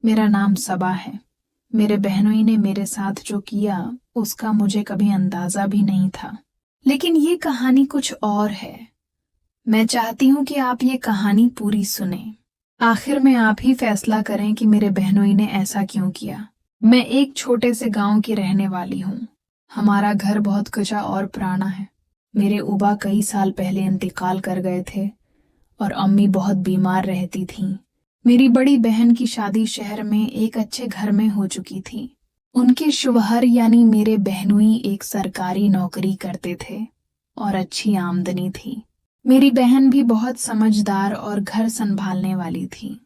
मेरा नाम सबा है। मेरे बहनोई ने मेरे साथ जो किया उसका मुझे कभी अंदाजा भी नहीं था। लेकिन ये कहानी कुछ और है। मैं चाहती हूँ कि आप ये कहानी पूरी सुने। आखिर में आप ही फैसला करें कि मेरे बहनोई ने ऐसा क्यों किया। मैं एक छोटे से गांव की रहने वाली हूँ। हमारा घर बहुत कच्चा और पुराना है। मेरे उबा कई साल पहले इंतकाल कर गए थे और अम्मी बहुत बीमार रहती थीं। मेरी बड़ी बहन की शादी शहर में एक अच्छे घर में हो चुकी थी। उनके शौहर यानी मेरे बहनोई एक सरकारी नौकरी करते थे और अच्छी आमदनी थी। मेरी बहन भी बहुत समझदार और घर संभालने वाली थी।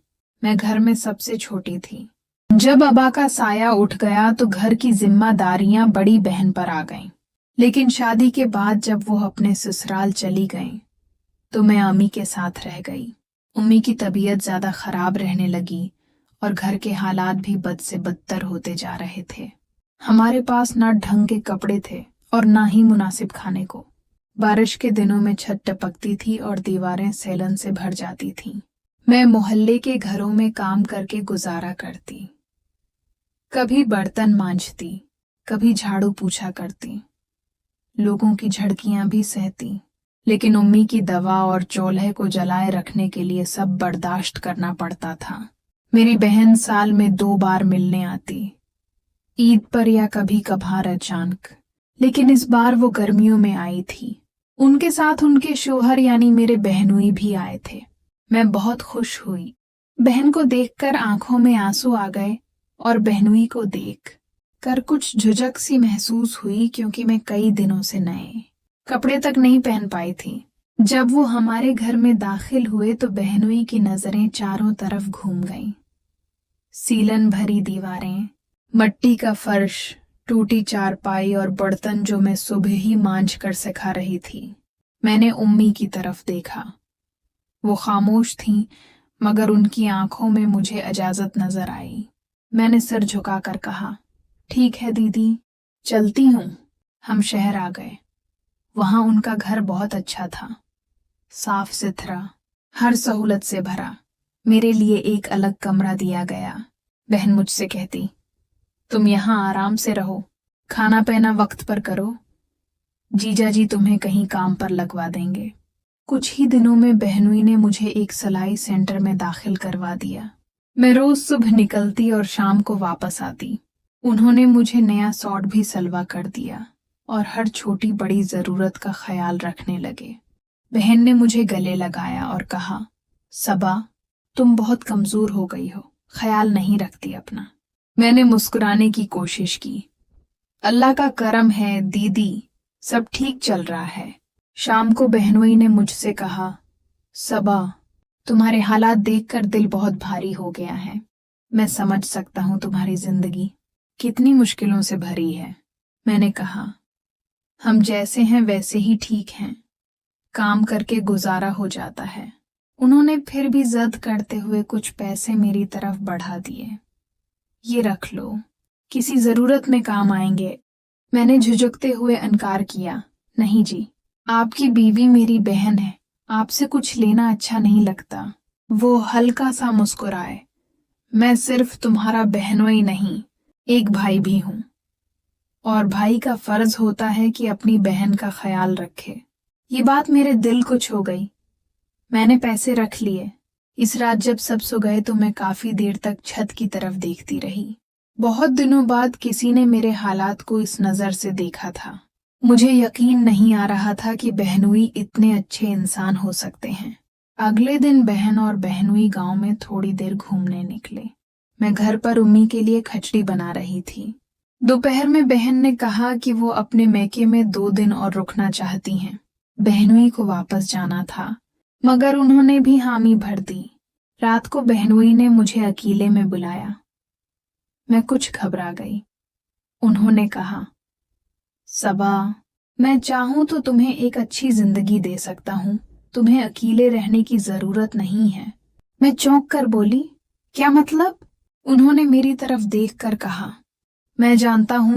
मैं घर में सबसे छोटी थी। जब अबा का साया उठ गया तो घर की जिम्मेदारियां बड़ी बहन पर आ गईं। लेकिन शादी के बाद जब वो अपने ससुराल चली गईं तो मैं अम्मी के साथ रह गई। अम्मी की तबीयत ज्यादा खराब रहने लगी और घर के हालात भी बद से बदतर होते जा रहे थे। हमारे पास ना ढंग के कपड़े थे और ना ही मुनासिब खाने को। बारिश के दिनों में छत टपकती थी और दीवारें सैलन से भर जाती थीं। मैं मोहल्ले के घरों में काम करके गुजारा करती। कभी बर्तन मांजती, कभी झाड़ू पूछा करती, लोगों की झड़कियां भी सहती। लेकिन अम्मी की दवा और चूल्हे को जलाए रखने के लिए सब बर्दाश्त करना पड़ता था। मेरी बहन साल में 2 बार मिलने आती, ईद पर या कभी कभार अचानक। लेकिन इस बार वो गर्मियों में आई थी। उनके साथ उनके शौहर यानी मेरे बहनोई भी आए थे। मैं बहुत खुश हुई। बहन को देखकर आंखों में आंसू आ गए और बहनोई को देख कर कुछ झुझक सी महसूस हुई, क्योंकि मैं कई दिनों से नए कपड़े तक नहीं पहन पाई थी। जब वो हमारे घर में दाखिल हुए तो बहनोई की नजरें चारों तरफ घूम गईं। सीलन भरी दीवारें, मट्टी का फर्श, टूटी चारपाई और बर्तन जो मैं सुबह ही मांझ कर सिखा रही थी। मैंने अम्मी की तरफ देखा। वो खामोश थीं, मगर उनकी आंखों में मुझे इजाजत नजर आई। मैंने सिर झुकाकर कहा, ठीक है दीदी, चलती हूँ। हम शहर आ गए। वहां उनका घर बहुत अच्छा था, साफ सुथरा, हर सहूलत से भरा। मेरे लिए एक अलग कमरा दिया गया। बहन मुझसे कहती, तुम यहाँ आराम से रहो, खाना पीना वक्त पर करो, जीजा जी तुम्हें कहीं काम पर लगवा देंगे। कुछ ही दिनों में बहनोई ने मुझे एक सिलाई सेंटर में दाखिल करवा दिया। मैं रोज सुबह निकलती और शाम को वापस आती। उन्होंने मुझे नया सूट भी सलवा कर दिया और हर छोटी बड़ी जरूरत का ख्याल रखने लगे। बहन ने मुझे गले लगाया और कहा, सबा, तुम बहुत कमजोर हो गई हो, ख्याल नहीं रखती अपना। मैंने मुस्कुराने की कोशिश की। अल्लाह का करम है दीदी, सब ठीक चल रहा है। शाम को बहनोई ने मुझसे कहा, सबा, तुम्हारे हालात देखकर दिल बहुत भारी हो गया है। मैं समझ सकता हूँ तुम्हारी जिंदगी कितनी मुश्किलों से भरी है। मैंने कहा, हम जैसे हैं वैसे ही ठीक हैं, काम करके गुजारा हो जाता है। उन्होंने फिर भी जिद करते हुए कुछ पैसे मेरी तरफ बढ़ा दिए। ये रख लो, किसी जरूरत में काम आएंगे। मैंने झुझकते हुए इनकार किया, नहीं जी, आपकी बीवी मेरी बहन है, आपसे कुछ लेना अच्छा नहीं लगता। वो हल्का सा मुस्कुराए, मैं सिर्फ तुम्हारा बहनोई नहीं, एक भाई भी हूं, और भाई का फर्ज होता है कि अपनी बहन का ख्याल रखे। ये बात मेरे दिल को छू गई। मैंने पैसे रख लिए। इस रात जब सब सो गए तो मैं काफी देर तक छत की तरफ देखती रही। बहुत दिनों बाद किसी ने मेरे हालात को इस नजर से देखा था। मुझे यकीन नहीं आ रहा था कि बहनोई इतने अच्छे इंसान हो सकते हैं। अगले दिन बहन और बहनोई गांव में थोड़ी देर घूमने निकले। मैं घर पर अम्मी के लिए खिचड़ी बना रही थी। दोपहर में बहन ने कहा कि वो अपने मैके में 2 दिन और रुकना चाहती हैं। बहनोई को वापस जाना था, मगर उन्होंने भी हामी भर दी। रात को बहनोई ने मुझे अकेले में बुलाया। मैं कुछ घबरा गई। उन्होंने कहा, सबा, मैं चाहूं तो तुम्हें एक अच्छी जिंदगी दे सकता हूं, तुम्हें अकेले रहने की जरूरत नहीं है। मैं चौंक कर बोली, क्या मतलब? उन्होंने मेरी तरफ देखकर कहा, मैं जानता हूं